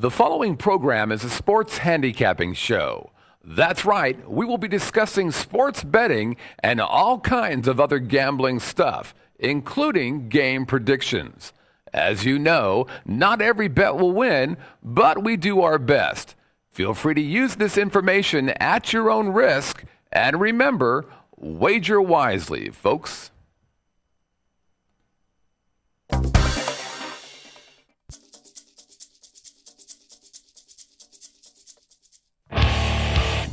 The following program is a sports handicapping show. That's right, we will be discussing sports betting and all kinds of other gambling stuff, including game predictions. As you know, not every bet will win, but we do our best. Feel free to use this information at your own risk, and remember, wager wisely, folks.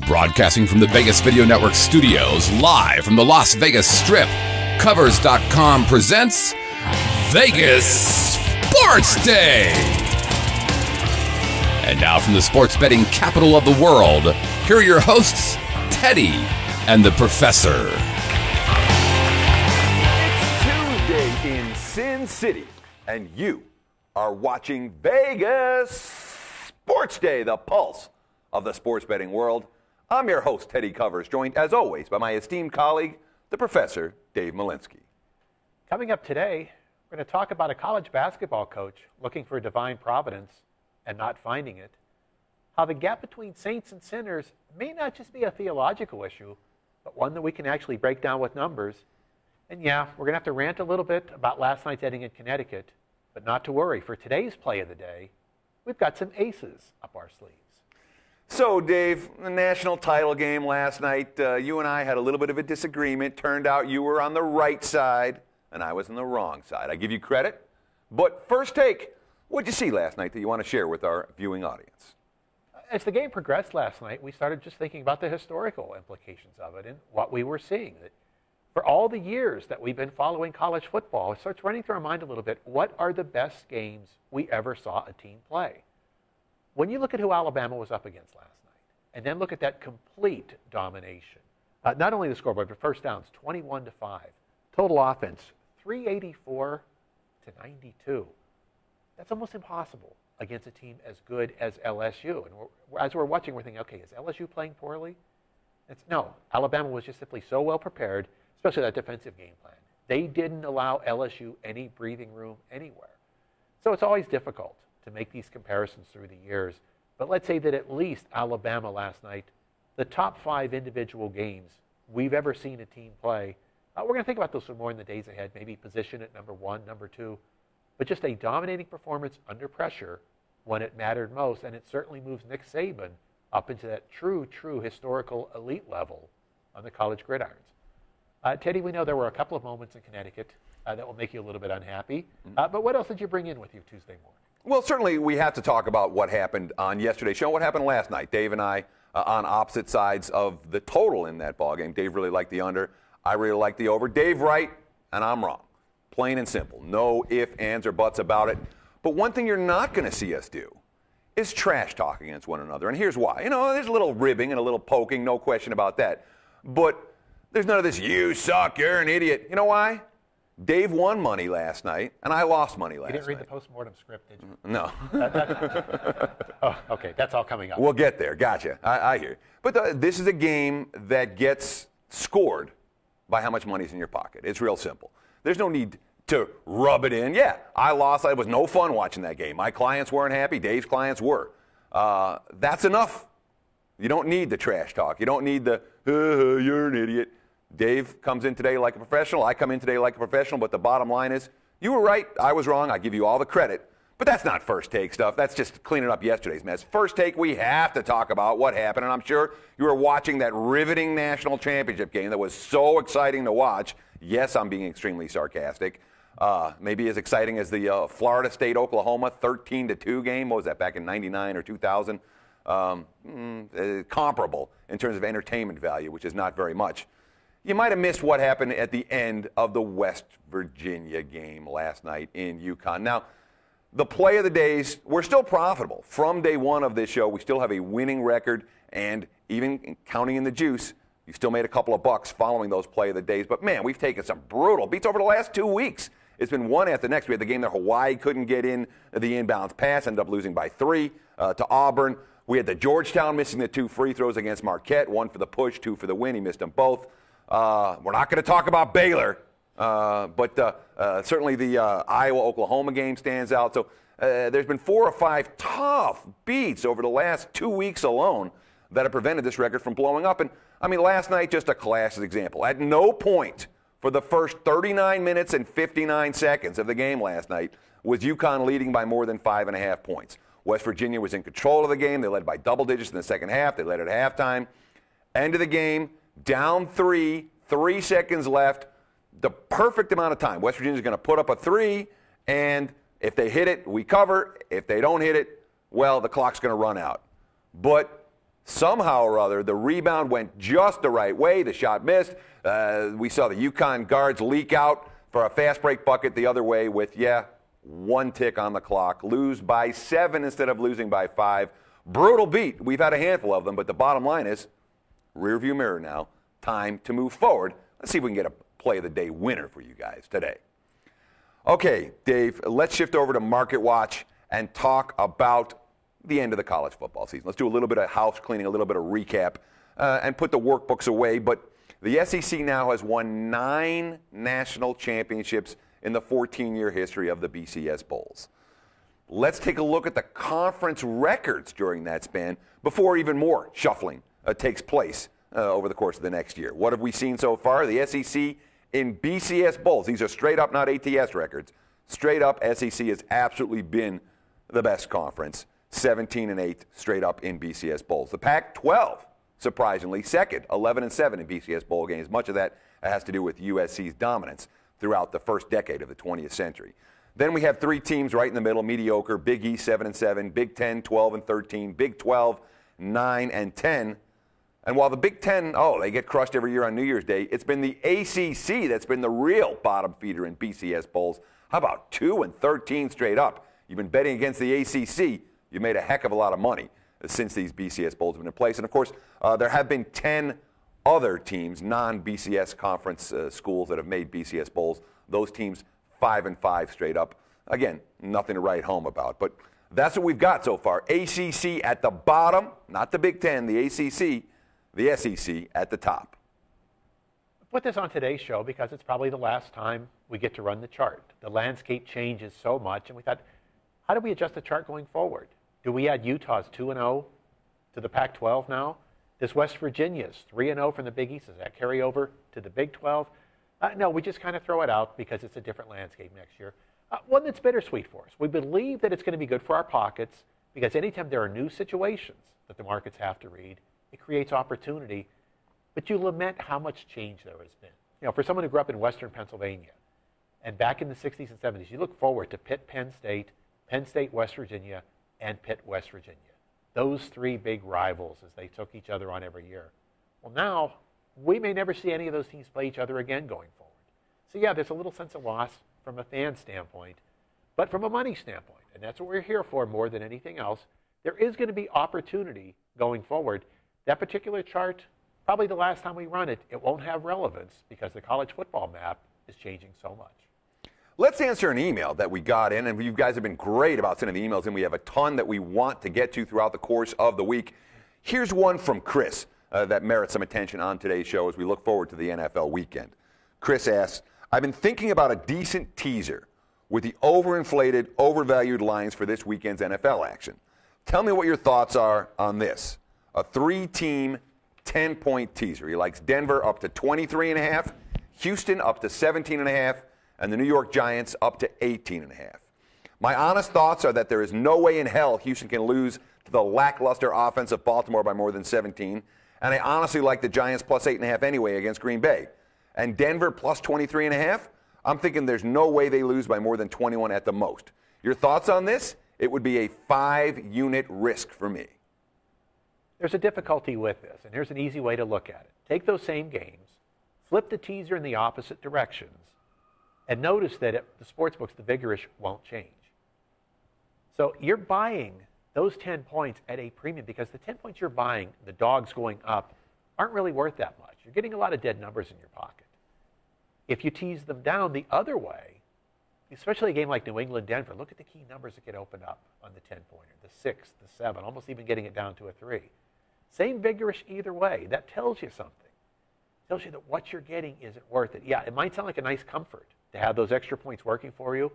Broadcasting from the Vegas Video Network studios, live from the Las Vegas Strip, Covers.com presents Vegas SportsDay. And now from the sports betting capital of the world, here are your hosts, Teddy and the Professor. It's Tuesday in Sin City, and you are watching Vegas SportsDay, the pulse of the sports betting world. I'm your host, Teddy Covers, joined, as always, by my esteemed colleague, the Professor, Dave Malinsky. Coming up today, we're going to talk about a college basketball coach looking for divine providence and not finding it, how the gap between saints and sinners may not just be a theological issue, but one that we can actually break down with numbers. And yeah, we're going to have to rant a little bit about last night's ending in Connecticut, but not to worry. For today's play of the day, we've got some aces up our sleeves. So, Dave, the national title game last night, you and I had a little bit of a disagreement. Turned out you were on the right side, and I was on the wrong side. I give you credit. But first take, what'd you see last night that you want to share with our viewing audience? As the game progressed last night, we started just thinking about the historical implications of it and what we were seeing. That for all the years that we've been following college football, it starts running through our mind a little bit, what are the best games we ever saw a team play? When you look at who Alabama was up against last night, and then look at that complete domination, not only the scoreboard, but first downs, 21-5. Total offense, 384 to 92. That's almost impossible against a team as good as LSU. And as we're watching, we're thinking, okay, is LSU playing poorly? No, Alabama was just simply so well prepared, especially that defensive game plan. They didn't allow LSU any breathing room anywhere. So it's always difficult to make these comparisons through the years. But let's say that at least Alabama last night, the top 5 individual games we've ever seen a team play, we're going to think about those some more in the days ahead, maybe position at number 1, number 2, but just a dominating performance under pressure when it mattered most, and it certainly moves Nick Saban up into that true historical elite level on the college gridirons. Teddy, we know there were a couple of moments in Connecticut that will make you a little bit unhappy, but what else did you bring in with you Tuesday morning? Well, certainly we have to talk about what happened on yesterday's show, what happened last night. Dave and I on opposite sides of the total in that ballgame. Dave really liked the under. I really liked the over. Dave right, and I'm wrong. Plain and simple. No ifs, ands, or buts about it. But one thing you're not going to see us do is trash talk against one another. And here's why. You know, there's a little ribbing and a little poking, no question about that. But there's none of this, you suck, you're an idiot. You know why? Dave won money last night, and I lost money last night. You didn't read the post-mortem script, did you? No. Oh, okay, that's all coming up. We'll get there. Gotcha. I hear you. But this is a game that gets scored by how much money's in your pocket. It's real simple. There's no need to rub it in. Yeah, I lost. It was no fun watching that game. My clients weren't happy. Dave's clients were. That's enough. You don't need the trash talk. You don't need the, you're an idiot. Dave comes in today like a professional. I come in today like a professional. But the bottom line is, you were right. I was wrong. I give you all the credit. But that's not first take stuff. That's just cleaning up yesterday's mess. First take, we have to talk about what happened. And I'm sure you were watching that riveting national championship game that was so exciting to watch. Yes, I'm being extremely sarcastic. Maybe as exciting as the Florida State-Oklahoma 13-2 game. What was that, back in 99 or 2000? Comparable in terms of entertainment value, which is not very much. You might have missed what happened at the end of the West Virginia game last night in UConn. Now, the play of the days, we're still profitable. From day one of this show, we still have a winning record, and even counting in the juice, you still made a couple of bucks following those play of the days. But, man, we've taken some brutal beats over the last 2 weeks. It's been one after the next. We had the game that Hawaii couldn't get in the inbounds pass, ended up losing by 3 to Auburn. We had the Georgetown missing the 2 free throws against Marquette, 1 for the push, 2 for the win. He missed them both. We're not going to talk about Baylor. But certainly the Iowa-Oklahoma game stands out. So there's been 4 or 5 tough beats over the last 2 weeks alone that have prevented this record from blowing up. And, I mean, last night, just a classic example. At no point for the first 39 minutes and 59 seconds of the game last night was UConn leading by more than 5.5 points. West Virginia was in control of the game. They led by double digits in the second half. They led at halftime. End of the game, down 3, 3 seconds left. The perfect amount of time. West Virginia's going to put up a 3, and if they hit it, we cover. If they don't hit it, well, the clock's going to run out. But somehow or other, the rebound went just the right way. The shot missed. We saw the UConn guards leak out for a fast break bucket the other way with, 1 tick on the clock. Lose by 7 instead of losing by 5. Brutal beat. We've had a handful of them, but the bottom line is, rearview mirror now. Time to move forward. Let's see if we can get a play of the day winner for you guys today. Okay, Dave, let's shift over to Market Watch and talk about the end of the college football season. Let's do a little bit of house cleaning, a little bit of recap, and put the workbooks away. But the SEC now has won 9 national championships in the 14-year history of the BCS Bowls. Let's take a look at the conference records during that span before even more shuffling takes place over the course of the next year. What have we seen so far? The SEC in BCS Bowls. These are straight up, not ATS records. Straight up, SEC has absolutely been the best conference. 17-8 straight up in BCS Bowls. The Pac-12, surprisingly, second, 11-7 in BCS Bowl games. Much of that has to do with USC's dominance throughout the first decade of the 20th century. Then we have 3 teams right in the middle, mediocre. Big East, 7-7. Big Ten, 12-13. Big 12, 9-10. And while the Big Ten, they get crushed every year on New Year's Day, it's been the ACC that's been the real bottom feeder in BCS Bowls. How about 2-13 straight up? You've been betting against the ACC. You made a heck of a lot of money since these BCS Bowls have been in place. And, of course, there have been 10 other teams, non-BCS conference schools that have made BCS Bowls. Those teams 5-5 straight up. Again, nothing to write home about. But that's what we've got so far. ACC at the bottom, not the Big Ten, the ACC. The SEC at the top. Put this on today's show because it's probably the last time we get to run the chart. The landscape changes so much, and we thought, how do we adjust the chart going forward? Do we add Utah's 2-0 to the Pac-12 now? Does West Virginia's 3-0 from the Big East, does that carry over to the Big 12? No, we just kind of throw it out because it's a different landscape next year. One that's bittersweet for us. We believe that it's going to be good for our pockets because anytime there are new situations that the markets have to read, it creates opportunity, but you lament how much change there has been. You know, for someone who grew up in Western Pennsylvania, and back in the 60s and 70s, you look forward to Pitt, Penn State, West Virginia, and Pitt, West Virginia. Those 3 big rivals as they took each other on every year. Well, now, we may never see any of those teams play each other again going forward. So, yeah, there's a little sense of loss from a fan standpoint, but from a money standpoint, and that's what we're here for more than anything else, there is going to be opportunity going forward. That particular chart, probably the last time we run it, it won't have relevance because the college football map is changing so much. Let's answer an email that we got in, and you guys have been great about sending the emails in. We have a ton that we want to get to throughout the course of the week. Here's one from Chris that merits some attention on today's show as we look forward to the NFL weekend. Chris asks, I've been thinking about a decent teaser with the overinflated, overvalued lines for this weekend's NFL action. Tell me what your thoughts are on this. A 3-team, 10-point teaser. He likes Denver up to 23.5, Houston up to 17.5, and the New York Giants up to 18.5. My honest thoughts are that there is no way in hell Houston can lose to the lackluster offense of Baltimore by more than 17, and I honestly like the Giants plus 8.5 anyway against Green Bay. And Denver plus 23.5, I'm thinking there's no way they lose by more than 21 at the most. Your thoughts on this? It would be a 5-unit risk for me. There's a difficulty with this, and here's an easy way to look at it. Take those same games, flip the teaser in the opposite directions, and notice that at the sports books, the vigorish won't change. So you're buying those 10 points at a premium because the 10 points you're buying, the dogs going up, aren't really worth that much. You're getting a lot of dead numbers in your pocket. If you tease them down the other way, especially a game like New England-Denver, look at the key numbers that get opened up on the 10-pointer, the 6, the 7, almost even getting it down to a 3. Same vigorish either way. That tells you something. tells you that what you're getting isn't worth it. Yeah, it might sound like a nice comfort to have those extra points working for you,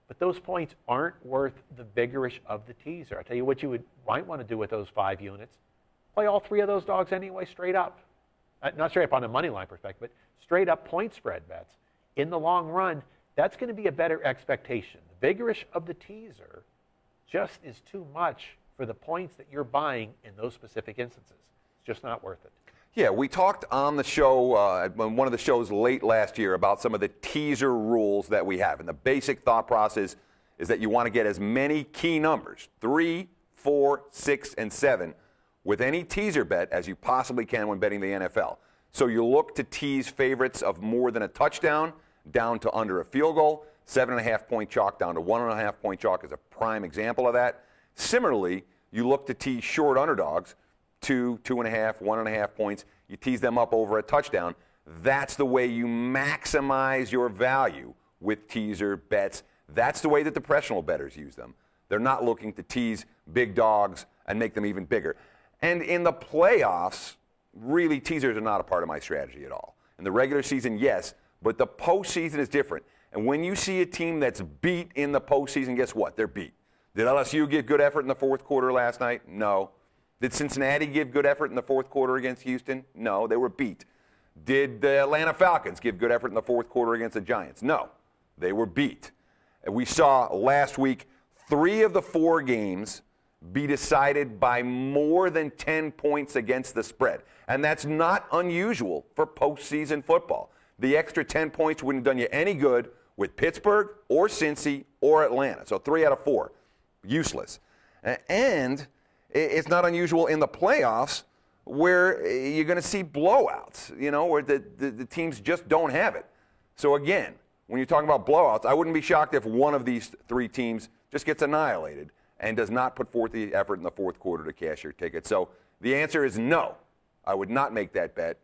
but those points aren't worth the vigorish of the teaser. I'll tell you what you might want to do with those 5 units. Play all 3 of those dogs anyway, straight up. Not straight up on a money line perspective, but straight up point spread bets. In the long run, that's going to be a better expectation. The vigorish of the teaser just is too much for the points that you're buying in those specific instances. It's just not worth it. Yeah, we talked on the show, on one of the shows late last year, about some of the teaser rules that we have. And the basic thought process is that you want to get as many key numbers, 3, 4, 6, and 7, with any teaser bet as you possibly can when betting the NFL. So you look to tease favorites of more than a touchdown down to under a field goal. 7.5-point chalk down to 1.5-point chalk is a prime example of that. Similarly, you look to tease short underdogs, 2, 2.5, 1.5 points. You tease them up over a touchdown. That's the way you maximize your value with teaser bets. That's the way that the professional bettors use them. They're not looking to tease big dogs and make them even bigger. And in the playoffs, really, teasers are not a part of my strategy at all. In the regular season, yes, but the postseason is different. And when you see a team that's beat in the postseason, guess what? They're beat. Did LSU give good effort in the fourth quarter last night? No. Did Cincinnati give good effort in the fourth quarter against Houston? No, they were beat. Did the Atlanta Falcons give good effort in the fourth quarter against the Giants? No, they were beat. And we saw last week 3 of the 4 games be decided by more than 10 points against the spread. And that's not unusual for postseason football. The extra 10 points wouldn't have done you any good with Pittsburgh or Cincy or Atlanta. So 3 out of 4, useless. And it's not unusual in the playoffs where you're going to see blowouts, where the teams just don't have it. So again, when you're talking about blowouts, I wouldn't be shocked if one of these 3 teams just gets annihilated and does not put forth the effort in the fourth quarter to cash your ticket. So the answer is no. I would not make that bet.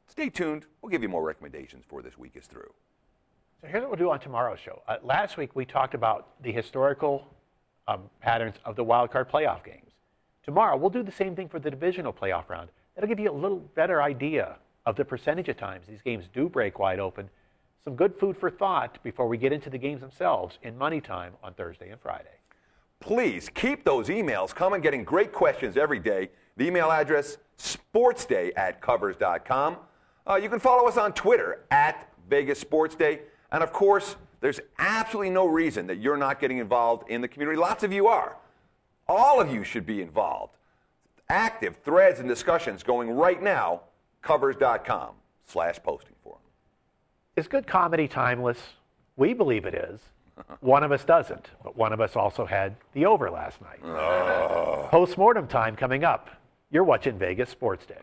Stay tuned. We'll give you more recommendations for this week is through. So here's what we'll do on tomorrow's show. Last week we talked about the historical patterns of the wild card playoff games. Tomorrow we'll do the same thing for the divisional playoff round. That'll give you a little better idea of the percentage of times these games do break wide open. Some good food for thought before we get into the games themselves in Money Time on Thursday and Friday. Please keep those emails coming, getting great questions every day. The email address, sportsday@covers.com. You can follow us on Twitter @VegasSportsDay. And of course, there's absolutely no reason that you're not getting involved in the community. Lots of you are. All of you should be involved. Active threads and discussions going right now, covers.com/posting forum. Is good comedy timeless? We believe it is. One of us doesn't, but one of us also had the over last night. Post-mortem time coming up. You're watching Vegas Sports Day.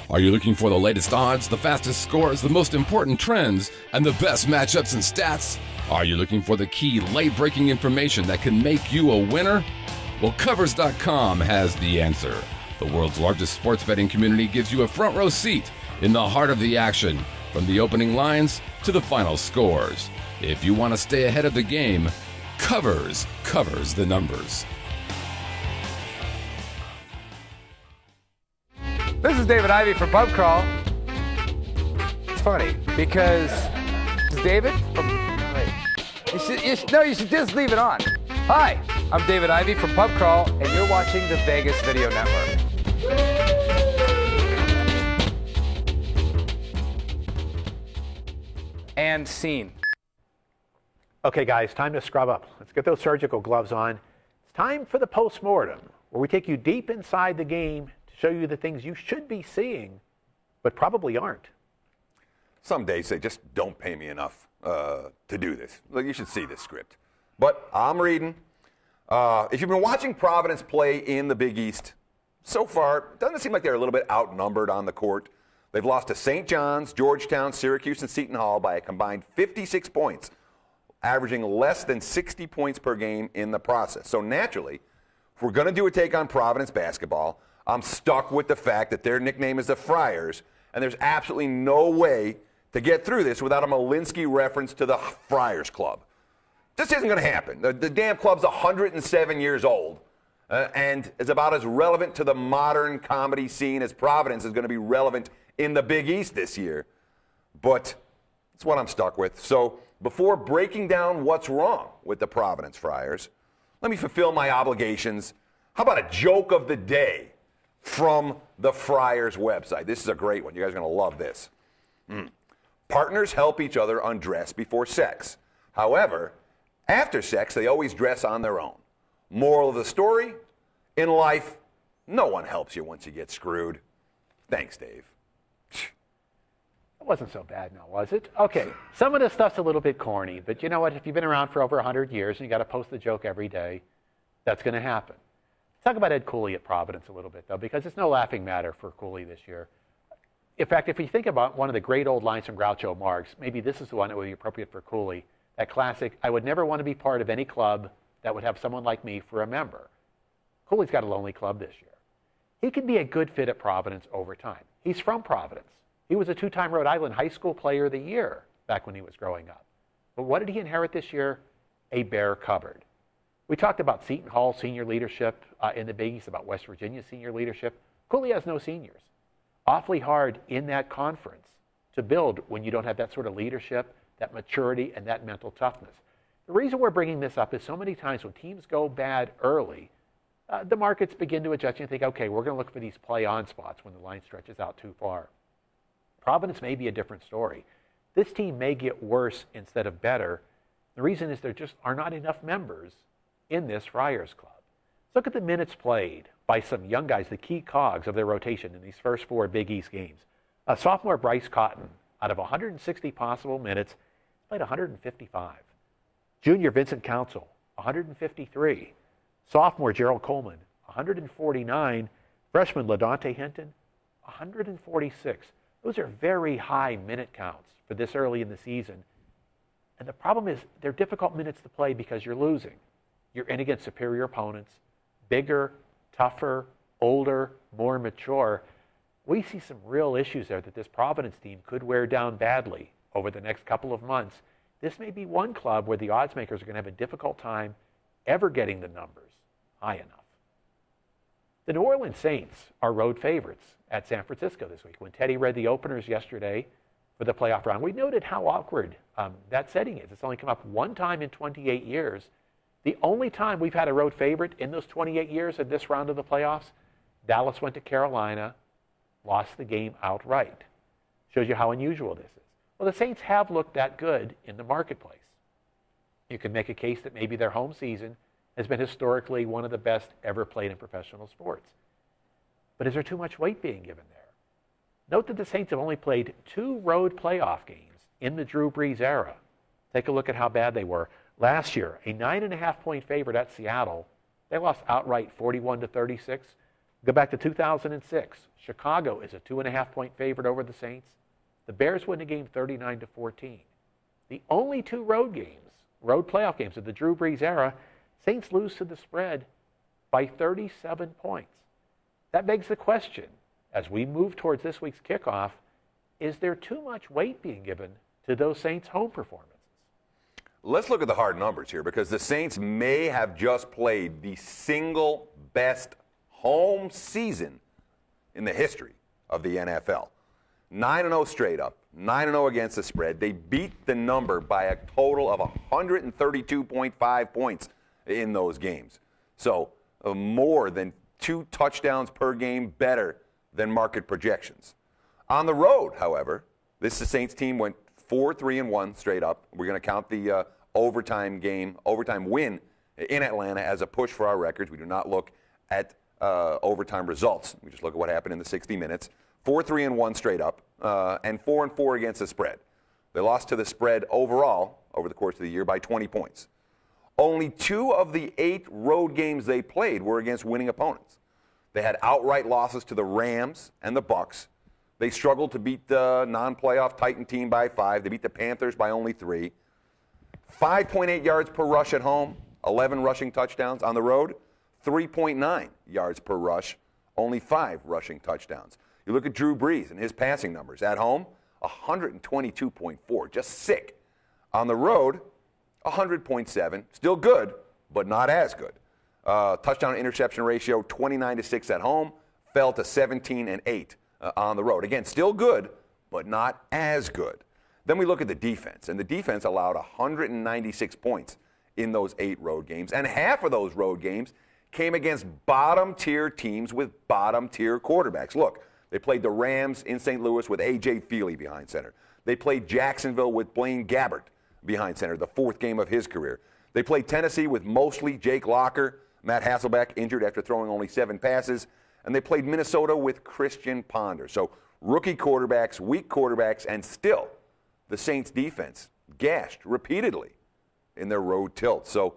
Are you looking for the latest odds, the fastest scores, the most important trends, and the best matchups and stats? Are you looking for the key late-breaking information that can make you a winner? Well, Covers.com has the answer. The world's largest sports betting community gives you a front row seat in the heart of the action, from the opening lines to the final scores. If you want to stay ahead of the game, Covers covers the numbers. This is David Ivey from Pub Crawl. It's funny because it's David from. You should just leave it on. Hi, I'm David Ivey from Pub Crawl, and you're watching the Vegas Video Network. And scene. Okay, guys, time to scrub up. Let's get those surgical gloves on. It's time for the post-mortem, where we take you deep inside the game to show you the things you should be seeing, but probably aren't. Some days they just don't pay me enough to do this. Look, you should see this script. But I'm reading. If you've been watching Providence play in the Big East, so far, it doesn't seem like they're a little bit outnumbered on the court. They've lost to St. John's, Georgetown, Syracuse, and Seton Hall by a combined 56 points, averaging less than 60 points per game in the process. So naturally, if we're going to do a take on Providence basketball, I'm stuck with the fact that their nickname is the Friars, and there's absolutely no way to get through this without a Malinsky reference to the Friars Club. This isn't going to happen. The damn club's 107 years old, and is about as relevant to the modern comedy scene as Providence is going to be relevant in the Big East this year. But it's what I'm stuck with. So before breaking down what's wrong with the Providence Friars, let me fulfill my obligations. How about a joke of the day from the Friars website? This is a great one. You guys are going to love this. Partners help each other undress before sex. However, after sex, they always dress on their own. Moral of the story, in life, no one helps you once you get screwed. Thanks, Dave. It wasn't so bad now, was it? Okay, some of this stuff's a little bit corny, but you know what? If you've been around for over 100 years and you got to post the joke every day, that's going to happen. Talk about Ed Cooley at Providence a little bit, though, because it's no laughing matter for Cooley this year. In fact, if you think about one of the great old lines from Groucho Marx, maybe this is the one that would be appropriate for Cooley. That classic, I would never want to be part of any club that would have someone like me for a member. Cooley's got a lonely club this year. He can be a good fit at Providence over time. He's from Providence. He was a two-time Rhode Island High School Player of the Year back when he was growing up. But what did he inherit this year? A bare cupboard. We talked about Seton Hall senior leadership in the Big East, about West Virginia senior leadership. Cooley has no seniors. Awfully hard in that conference to build when you don't have that sort of leadership, that maturity, and that mental toughness. The reason we're bringing this up is so many times when teams go bad early, the markets begin to adjust and think, okay, we're going to look for these play-on spots when the line stretches out too far. Providence may be a different story. This team may get worse instead of better. The reason is there just are not enough members in this Friars Club. Look at the minutes played by some young guys, the key cogs of their rotation in these first 4 Big East games. Sophomore Bryce Cotton, out of 160 possible minutes, played 155. Junior Vincent Council, 153. Sophomore Gerald Coleman, 149. Freshman LaDonte Hinton, 146. Those are very high minute counts for this early in the season. And the problem is they're difficult minutes to play because you're losing. You're in against superior opponents, bigger, tougher, older, more mature. We see some real issues there that this Providence team could wear down badly over the next couple of months. This may be one club where the odds makers are going to have a difficult time ever getting the numbers high enough. The New Orleans Saints are road favorites at San Francisco this week. When Teddy read the openers yesterday for the playoff round, we noted how awkward that setting is. It's only come up one time in 28 years. The only time we've had a road favorite in those 28 years of this round of the playoffs, Dallas went to Carolina, lost the game outright. Shows you how unusual this is. Well, the Saints have looked that good in the marketplace. You can make a case that maybe their home season has been historically one of the best ever played in professional sports. But is there too much weight being given there? Note that the Saints have only played 2 road playoff games in the Drew Brees era. Take a look at how bad they were. Last year, a 9.5-point favorite at Seattle. They lost outright 41-36. Go back to 2006. Chicago is a 2.5-point favorite over the Saints. The Bears win the game 39-14. The only 2 road playoff games of the Drew Brees era, Saints lose to the spread by 37 points. That begs the question, as we move towards this week's kickoff, is there too much weight being given to those Saints home performances? Let's look at the hard numbers here, because the Saints may have just played the single best home season in the history of the NFL. 9-0 straight up, 9-0 against the spread. They beat the number by a total of 132.5 points in those games. So more than 2 touchdowns per game better than market projections. On the road, however, this Saints team went 4-3-1 straight up. We're going to count the overtime win in Atlanta as a push for our records. We do not look at overtime results. We just look at what happened in the 60 minutes. 4-3-1 straight up, and 4-4 against the spread. They lost to the spread overall over the course of the year by 20 points. Only 2 of the 8 road games they played were against winning opponents. They had outright losses to the Rams and the Bucks. They struggled to beat the non-playoff Titan team by 5. They beat the Panthers by only 3. 5.8 yards per rush at home, 11 rushing touchdowns. On the road, 3.9 yards per rush, only 5 rushing touchdowns. You look at Drew Brees and his passing numbers. At home, 122.4, just sick. On the road, 100.7, still good, but not as good. Touchdown interception ratio 29-6 at home, fell to 17-8 on the road. Again, still good, but not as good. Then we look at the defense, and the defense allowed 196 points in those 8 road games, and half of those road games came against bottom-tier teams with bottom-tier quarterbacks. Look, they played the Rams in St. Louis with A.J. Feely behind center. They played Jacksonville with Blaine Gabbert behind center, the 4th game of his career. They played Tennessee with mostly Jake Locker, Matt Hasselbeck injured after throwing only 7 passes, and they played Minnesota with Christian Ponder. So rookie quarterbacks, weak quarterbacks, and still the Saints defense gashed repeatedly in their road tilt. So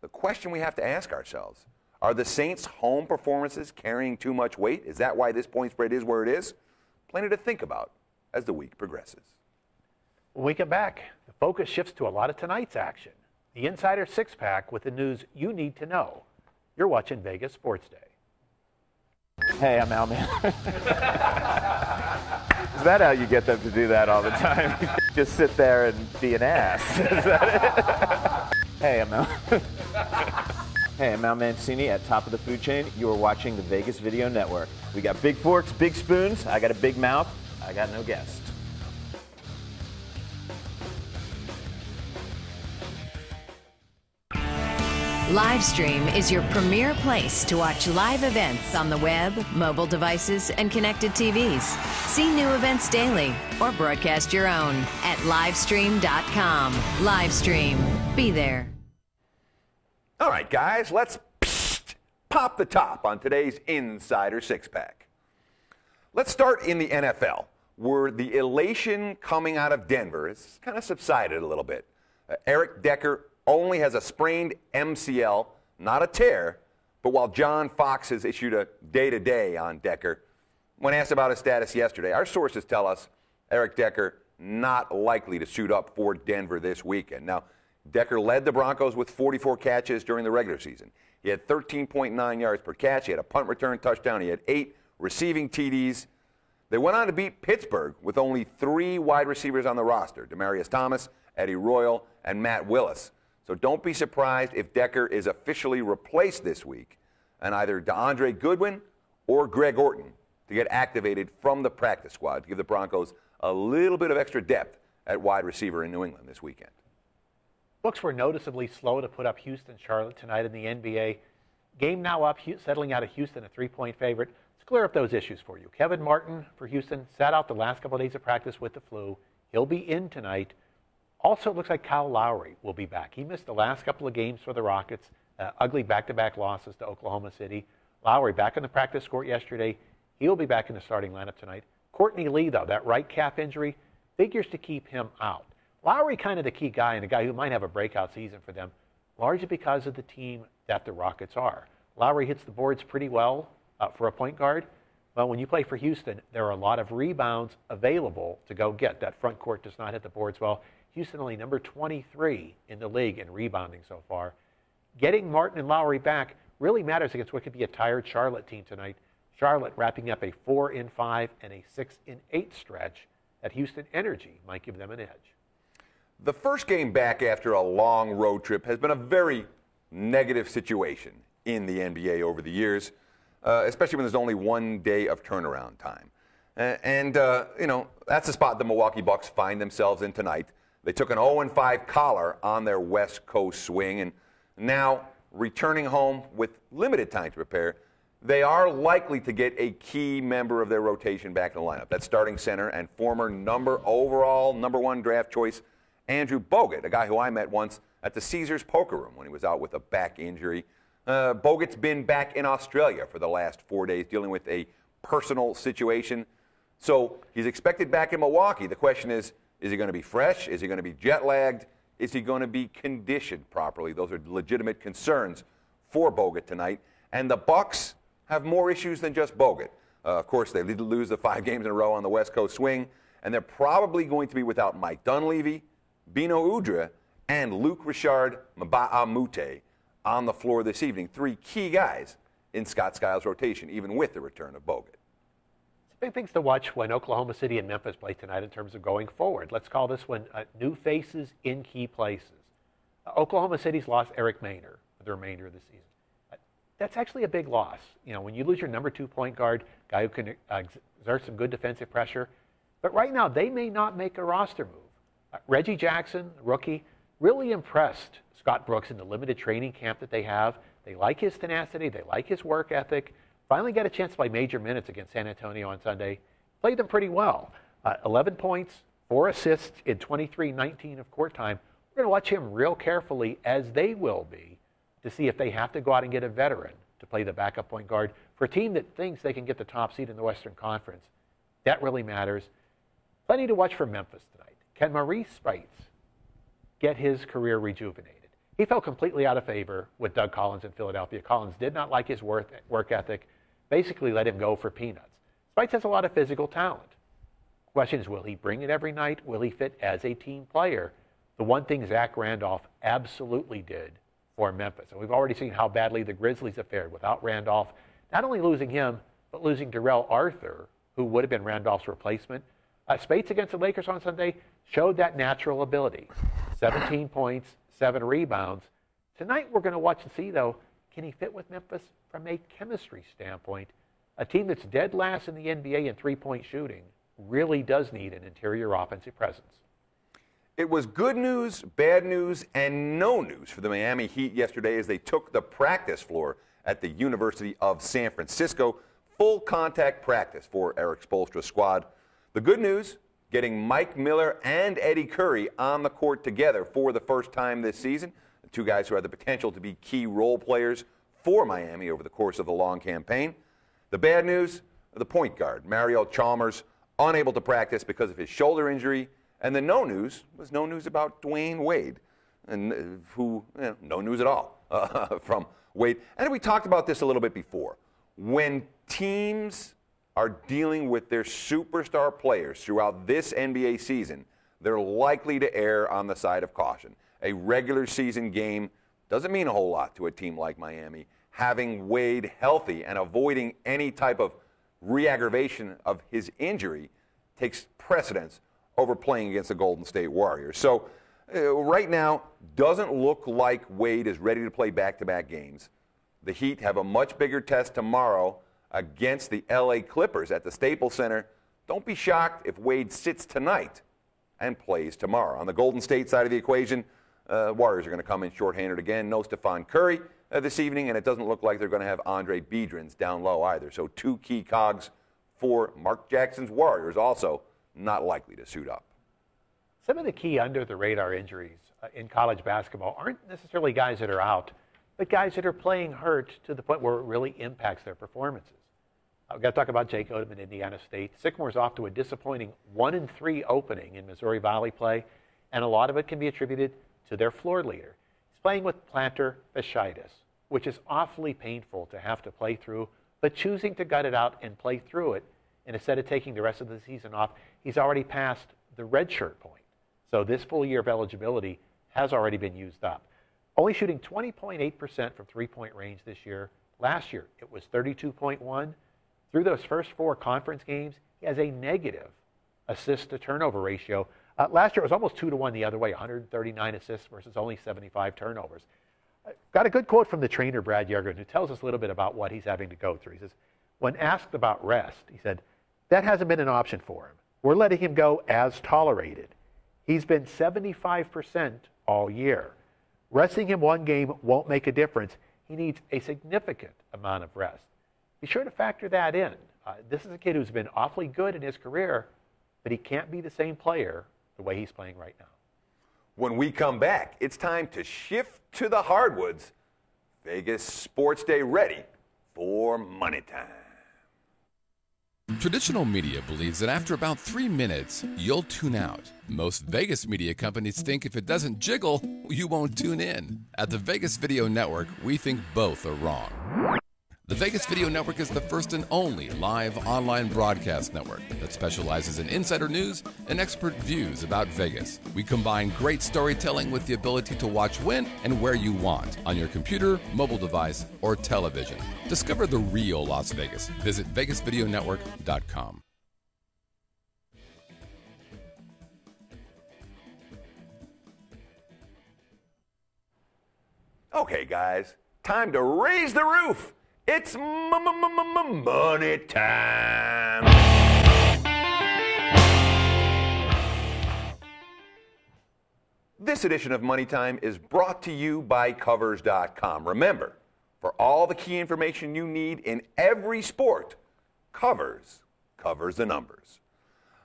the question we have to ask ourselves, are the Saints' home performances carrying too much weight? Is that why this point spread is where it is? Plenty to think about as the week progresses. When we get back, the focus shifts to a lot of tonight's action. The Insider Six-Pack with the news you need to know. You're watching Vegas Sports Day. Hey, I'm Al Man. Is that how you get them to do that all the time? Just sit there and be an ass. Is that it? Hey, I'm Al. Hey, I'm Al Mancini at Top of the Food Chain. You are watching the Vegas Video Network. We got big forks, big spoons. I got a big mouth. I got no guest. Livestream is your premier place to watch live events on the web, mobile devices, and connected TVs. See new events daily or broadcast your own at livestream.com. Livestream. Be there. All right, guys, let's pop the top on today's Insider Six-Pack. Let's start in the NFL, where the elation coming out of Denver has kind of subsided a little bit. Eric Decker only has a sprained MCL, not a tear, but while John Fox has issued a day-to-day on Decker, when asked about his status yesterday, our sources tell us Eric Decker not likely to suit up for Denver this weekend. Now, Decker led the Broncos with 44 catches during the regular season. He had 13.9 yards per catch. He had a punt return touchdown. He had 8 receiving TDs. They went on to beat Pittsburgh with only 3 wide receivers on the roster, Demaryius Thomas, Eddie Royal, and Matt Willis. So don't be surprised if Decker is officially replaced this week and either DeAndre Goodwin or Greg Orton to get activated from the practice squad to give the Broncos a little bit of extra depth at wide receiver in New England this weekend. Books were noticeably slow to put up Houston-Charlotte tonight in the NBA. Game now up, settling out of Houston, a 3-point favorite. Let's clear up those issues for you. Kevin Martin for Houston sat out the last couple of days of practice with the flu. He'll be in tonight. Also, it looks like Kyle Lowry will be back. He missed the last couple of games for the Rockets, ugly back-to-back losses to Oklahoma City. Lowry back in the practice court yesterday. He'll be back in the starting lineup tonight. Courtney Lee, though, that right calf injury, figures to keep him out. Lowry kind of the key guy and a guy who might have a breakout season for them, largely because of the team that the Rockets are. Lowry hits the boards pretty well for a point guard. But when you play for Houston, there are a lot of rebounds available to go get. That front court does not hit the boards well. Houston only number 23 in the league in rebounding so far. Getting Martin and Lowry back really matters against what could be a tired Charlotte team tonight. Charlotte wrapping up a 4-5 and a 6-8 stretch. That Houston energy might give them an edge. The first game back after a long road trip has been a very negative situation in the NBA over the years, especially when there's only one day of turnaround time. That's the spot the Milwaukee Bucks find themselves in tonight. They took an 0-5 collar on their West Coast swing, and now returning home with limited time to prepare, they are likely to get a key member of their rotation back in the lineup. That's starting center and former number 1 draft choice, Andrew Bogut, a guy who I met once at the Caesars Poker Room when he was out with a back injury. Bogut's been back in Australia for the last 4 days dealing with a personal situation. So he's expected back in Milwaukee. The question is he going to be fresh? Is he going to be jet lagged? Is he going to be conditioned properly? Those are legitimate concerns for Bogut tonight. And the Bucks have more issues than just Bogut. Of course, they lose the 5 games in a row on the West Coast swing, and they're probably going to be without Mike Dunleavy, Bino Udrih, and Luke Richard Mbah-a-Moute on the floor this evening. 3 key guys in Scott Skiles' rotation, even with the return of Bogut. Big things to watch when Oklahoma City and Memphis play tonight in terms of going forward. Let's call this one new faces in key places. Oklahoma City's lost Eric Maynor for the remainder of the season. that's actually a big loss. You know, when you lose your number 2 point guard, guy who can exert some good defensive pressure. But right now, they may not make a roster move. Reggie Jackson, rookie, really impressed Scott Brooks in the limited training camp that they have. They like his tenacity. They like his work ethic. Finally got a chance to play major minutes against San Antonio on Sunday. Played them pretty well. 11 points, 4 assists in 23-19 of court time. We're going to watch him real carefully, as they will be, to see if they have to go out and get a veteran to play the backup point guard for a team that thinks they can get the top seed in the Western Conference. That really matters. Plenty to watch for Memphis tonight. Can Maurice Spites get his career rejuvenated? He fell completely out of favor with Doug Collins in Philadelphia. Collins did not like his work ethic, basically let him go for peanuts. Spites has a lot of physical talent. Question is, will he bring it every night? Will he fit as a team player? The one thing Zach Randolph absolutely did for Memphis, and we've already seen how badly the Grizzlies have fared without Randolph, not only losing him, but losing Darrell Arthur, who would have been Randolph's replacement. Spates against the Lakers on Sunday showed that natural ability. 17 points, 7 rebounds. Tonight we're going to watch and see, though, can he fit with Memphis from a chemistry standpoint? A team that's dead last in the NBA in three-point shooting really does need an interior offensive presence. It was good news, bad news, and no news for the Miami Heat yesterday as they took the practice floor at the University of San Francisco. Full contact practice for Eric Spoelstra's squad. The good news, getting Mike Miller and Eddie Curry on the court together for the first time this season. The two guys who had the potential to be key role players for Miami over the course of the long campaign. The bad news, the point guard, Mario Chalmers, unable to practice because of his shoulder injury. And the no news was no news about Dwayne Wade, and no news at all from Wade. And we talked about this a little bit before. When teams are dealing with their superstar players throughout this NBA season, they're likely to err on the side of caution. A regular season game doesn't mean a whole lot to a team like Miami. Having Wade healthy and avoiding any type of re-aggravation of his injury takes precedence over playing against the Golden State Warriors. So right now, doesn't look like Wade is ready to play back-to-back games. The Heat have a much bigger test tomorrow against the LA Clippers at the Staples Center. Don't be shocked if Wade sits tonight and plays tomorrow. On the Golden State side of the equation, Warriors are going to come in shorthanded again. No Stephon Curry this evening, and it doesn't look like they're going to have Andre Biedrins down low either. So two key cogs for Mark Jackson's Warriors also not likely to suit up. Some of the key under-the-radar injuries in college basketball aren't necessarily guys that are out, but guys that are playing hurt to the point where it really impacts their performances. We've got to talk about Jake Odom in Indiana State. Sycamore's off to a disappointing 1-3 opening in Missouri Valley play, and a lot of it can be attributed to their floor leader. He's playing with plantar fasciitis, which is awfully painful to have to play through, but choosing to gut it out and play through it, and instead of taking the rest of the season off, he's already passed the redshirt point. So this full year of eligibility has already been used up. Only shooting 20.8% from three-point range this year. Last year, it was 32.1%. Through those first 4 conference games, he has a negative assist-to-turnover ratio. Last year, it was almost 2-to-1 the other way, 139 assists versus only 75 turnovers. Got a good quote from the trainer, Brad Yergin, who tells us a little bit about what he's having to go through. He says, when asked about rest, he said, that hasn't been an option for him. We're letting him go as tolerated. He's been 75% all year. Resting him one game won't make a difference. He needs a significant amount of rest. Be sure to factor that in. This is a kid who's been awfully good in his career, but he can't be the same player the way he's playing right now. When we come back, it's time to shift to the hardwoods. Vegas Sports Day ready for money time. Traditional media believes that after about 3 minutes, you'll tune out. Most Vegas media companies think if it doesn't jiggle, you won't tune in. At the Vegas Video Network, we think both are wrong. The Vegas Video Network is the first and only live online broadcast network that specializes in insider news and expert views about Vegas. We combine great storytelling with the ability to watch when and where you want on your computer, mobile device, or television. Discover the real Las Vegas. Visit VegasVideoNetwork.com. Okay, guys, time to raise the roof. It's money time. This edition of Money Time is brought to you by Covers.com. Remember, for all the key information you need in every sport, Covers covers the numbers.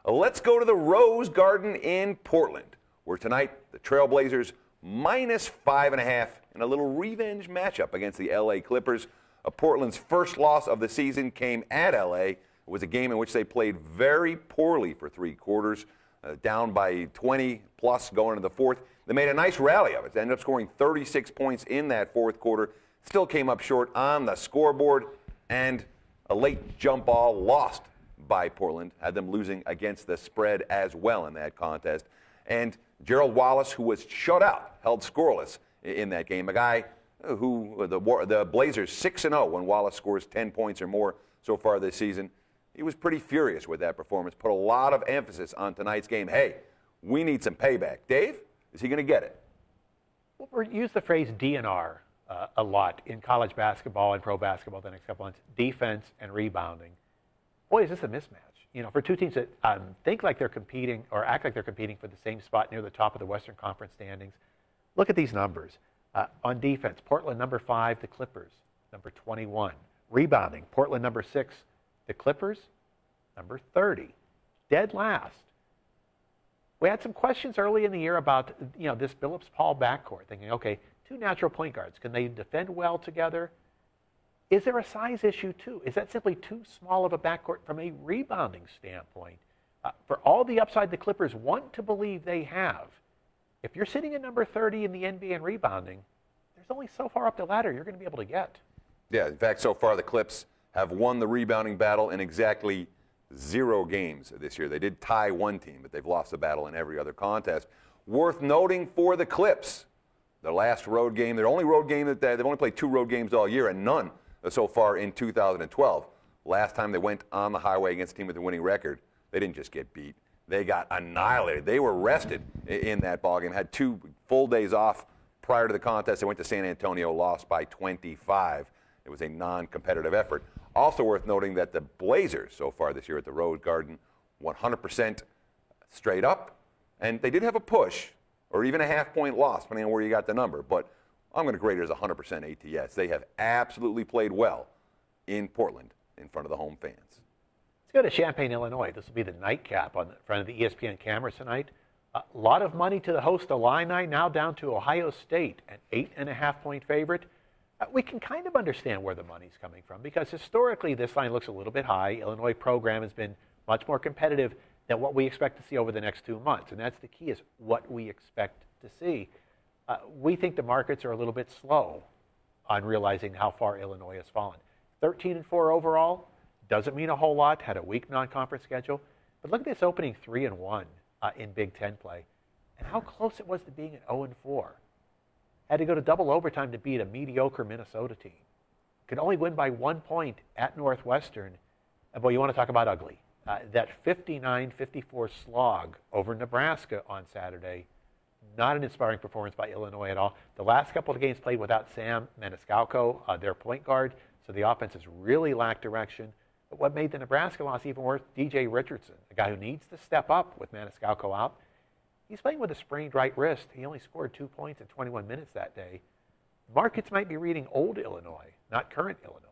Let's go to the Rose Garden in Portland, where tonight the Trailblazers -5.5 in a little revenge matchup against the LA Clippers. Portland's first loss of the season came at LA. It was a game in which they played very poorly for 3 quarters, down by 20 plus going into the fourth. They made a nice rally of it. They ended up scoring 36 points in that fourth quarter. Still came up short on the scoreboard, and a late jump ball lost by Portland had them losing against the spread as well in that contest. And Gerald Wallace, who was shut out, held scoreless in that game. A guy who the Blazers 6-0 when Wallace scores 10 points or more so far this season. He was pretty furious with that performance, put a lot of emphasis on tonight's game. Hey, we need some payback. Dave, is he going to get it? Well, we use the phrase DNR a lot in college basketball and pro basketball the next couple months. Defense and rebounding. Boy, is this a mismatch. You know, for two teams that think like they're competing or act like they're competing for the same spot near the top of the Western Conference standings. Look at these numbers. On defense, Portland number 5, the Clippers number 21. Rebounding, Portland number 6, the Clippers number 30. Dead last. We had some questions early in the year about, you know, this Billups-Paul backcourt, thinking, okay, 2 natural point guards, can they defend well together? Is there a size issue too? Is that simply too small of a backcourt from a rebounding standpoint? For all the upside the Clippers want to believe they have, if you're sitting at number 30 in the NBA in rebounding, there's only so far up the ladder you're going to be able to get. Yeah, in fact, so far the Clips have won the rebounding battle in exactly 0 games this year. They did tie one team, but they've lost the battle in every other contest. Worth noting for the Clips, their last road game, their only road game that they've only played 2 road games all year, and none so far in 2012. Last time they went on the highway against a team with a winning record, they didn't just get beat. They got annihilated. They were rested in that ballgame, had 2 full days off prior to the contest. They went to San Antonio, lost by 25. It was a non-competitive effort. Also worth noting that the Blazers so far this year at the Rose Garden, 100% straight up. And they did have a push, or even a half-point loss, depending on where you got the number. But I'm going to grade it as 100% ATS. They have absolutely played well in Portland in front of the home fans. Let's go to Champaign, Illinois. This will be the nightcap on the front of the ESPN cameras tonight. A lot of money to the host Illini, now down to Ohio State, an 8.5-point favorite. We can kind of understand where the money's coming from because historically this line looks a little bit high. Illinois program has been much more competitive than what we expect to see over the next 2 months, and that's the key, is what we expect to see. We think the markets are a little bit slow on realizing how far Illinois has fallen. 13-4 overall doesn't mean a whole lot. Had a weak non-conference schedule, but look at this opening 3-1 in Big Ten play, and how close it was to being at 0-4. Had to go to double overtime to beat a mediocre Minnesota team. Could only win by 1 point at Northwestern. And boy, you want to talk about ugly. That 59-54 slog over Nebraska on Saturday. Not an inspiring performance by Illinois at all. The last couple of games played without Sam Maniscalco, their point guard, so the offense has really lacked direction. But what made the Nebraska loss even worse, DJ Richardson, a guy who needs to step up with Maniscalco out. He's playing with a sprained right wrist. He only scored 2 points in 21 minutes that day. Markets might be reading old Illinois, not current Illinois.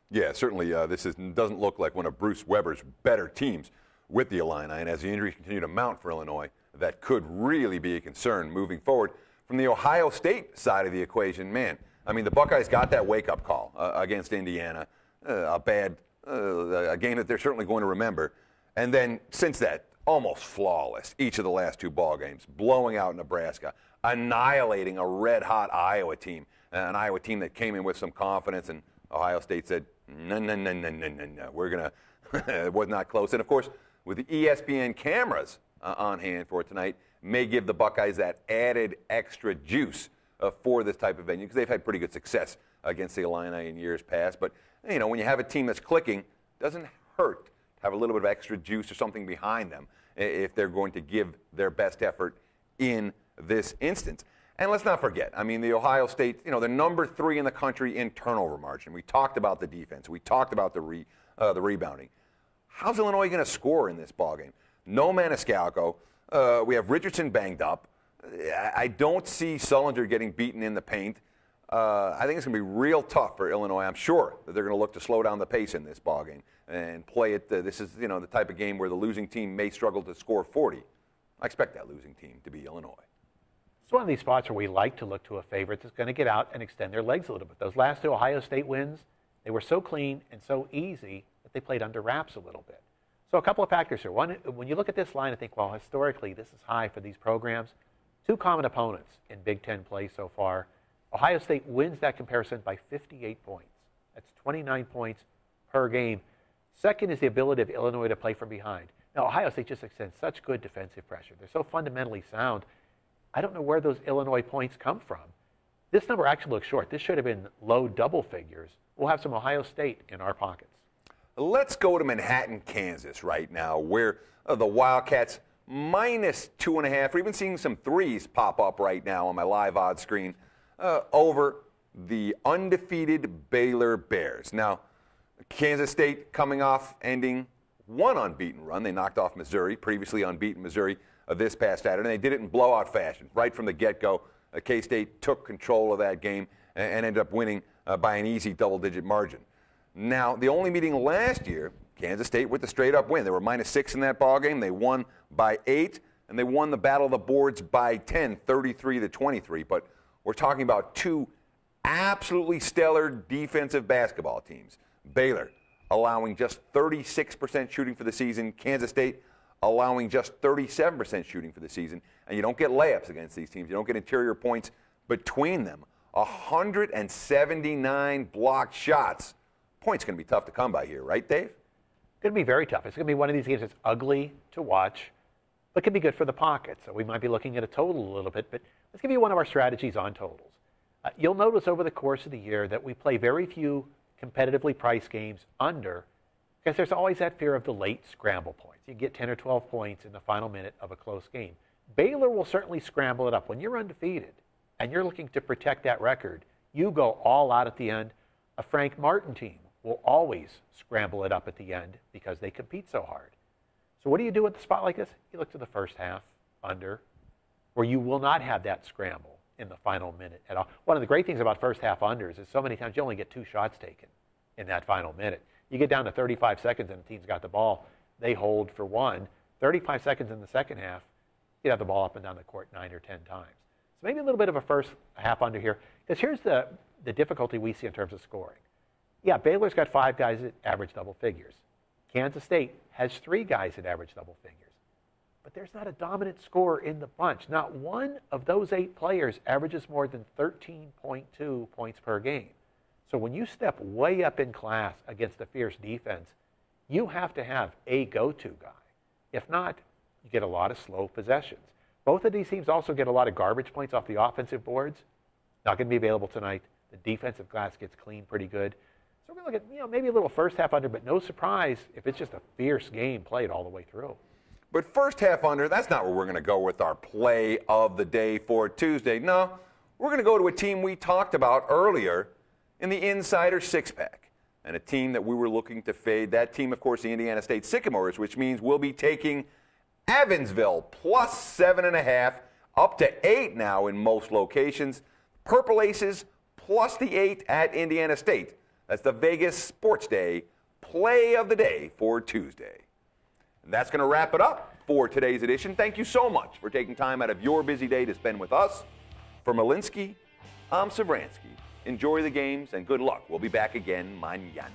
Yeah, certainly doesn't look like one of Bruce Weber's better teams with the Illini. And as the injuries continue to mount for Illinois, that could really be a concern moving forward. From the Ohio State side of the equation, man, I mean, the Buckeyes got that wake-up call against Indiana, a game that they're certainly going to remember. And then since that, almost flawless each of the last 2 ball games, blowing out Nebraska, annihilating a red-hot Iowa team, an Iowa team that came in with some confidence, and Ohio State said, no, we're going to, it was not close. And, of course, with the ESPN cameras on hand for tonight, may give the Buckeyes that added extra juice for this type of venue, because they've had pretty good success against the Illini in years past. But, you know, when you have a team that's clicking, it doesn't hurt to have a little bit of extra juice or something behind them if they're going to give their best effort in this instance. And let's not forget, I mean, the Ohio State, you know, they're number 3 in the country in turnover margin. We talked about the defense. We talked about the rebounding. How's Illinois going to score in this ballgame? No Maniscalco. We have Richardson banged up. I don't see Sullinger getting beaten in the paint. I think it's going to be real tough for Illinois. I'm sure that they're going to look to slow down the pace in this ballgame and play it. This is, you know, the type of game where the losing team may struggle to score 40. I expect that losing team to be Illinois. It's one of these spots where we like to look to a favorite that's going to get out and extend their legs a little bit. Those last 2 Ohio State wins, they were so clean and so easy that they played under wraps a little bit. So a couple of factors here. One, when you look at this line and think, well, historically, this is high for these programs. 2 common opponents in Big Ten play so far. Ohio State wins that comparison by 58 points. That's 29 points per game. Second is the ability of Illinois to play from behind. Now, Ohio State just extends such good defensive pressure. They're so fundamentally sound. I don't know where those Illinois points come from. This number actually looks short. This should have been low double figures. We'll have some Ohio State in our pockets. Let's go to Manhattan, Kansas right now, where the Wildcats minus 2.5. We're even seeing some 3s pop up right now on my live odds screen over the undefeated Baylor Bears. Now, Kansas State coming off ending one unbeaten run. They knocked off Missouri, previously unbeaten Missouri, this past Saturday. They did it in blowout fashion. Right from the get-go, K-State took control of that game and ended up winning by an easy double-digit margin. Now, the only meeting last year, Kansas State with the straight-up win. They were minus 6 in that ballgame. They won by 8, and they won the Battle of the Boards by 10, 33-23. But we're talking about 2 absolutely stellar defensive basketball teams. Baylor allowing just 36% shooting for the season. Kansas State allowing just 37% shooting for the season. And you don't get layups against these teams. You don't get interior points between them. 179 blocked shots. Points going to be tough to come by here, right, Dave? Going to be very tough. It's going to be one of these games that's ugly to watch, but can be good for the pocket. So we might be looking at a total a little bit, but let's give you one of our strategies on totals. You'll notice over the course of the year that we play very few competitively priced games under, because there's always that fear of the late scramble points. You get 10 or 12 points in the final minute of a close game. Baylor will certainly scramble it up. When you're undefeated and you're looking to protect that record, you go all out at the end. A Frank Martin team will always scramble it up at the end because they compete so hard. So what do you do with a spot like this? You look to the first half under, where you will not have that scramble in the final minute at all. One of the great things about first half unders is so many times you only get 2 shots taken in that final minute. You get down to 35 seconds and the team's got the ball. They hold for 1. 35 seconds in the second half, you'd have the ball up and down the court 9 or 10 times. So maybe a little bit of a first half under here, because here's the difficulty we see in terms of scoring. Yeah, Baylor's got 5 guys that average double figures. Kansas State has 3 guys that average double figures. But there's not a dominant scorer in the bunch. Not one of those 8 players averages more than 13.2 points per game. So when you step way up in class against a fierce defense, you have to have a go-to guy. If not, you get a lot of slow possessions. Both of these teams also get a lot of garbage points off the offensive boards. Not going to be available tonight. The defensive glass gets clean pretty good. So we're going to look at, maybe a little first half under, but no surprise if it's just a fierce game played all the way through. But first half under, that's not where we're going to go with our play of the day for Tuesday. No, we're going to go to a team we talked about earlier in the Insider Six-Pack, and a team that we were looking to fade. That team, of course, the Indiana State Sycamores, which means we'll be taking Evansville plus 7.5, up to 8 now in most locations. Purple Aces plus the 8 at Indiana State. That's the Vegas Sports Day play of the day for Tuesday. And that's going to wrap it up for today's edition. Thank you so much for taking time out of your busy day to spend with us. For Malinsky, I'm Savransky. Enjoy the games and good luck. We'll be back again mañana.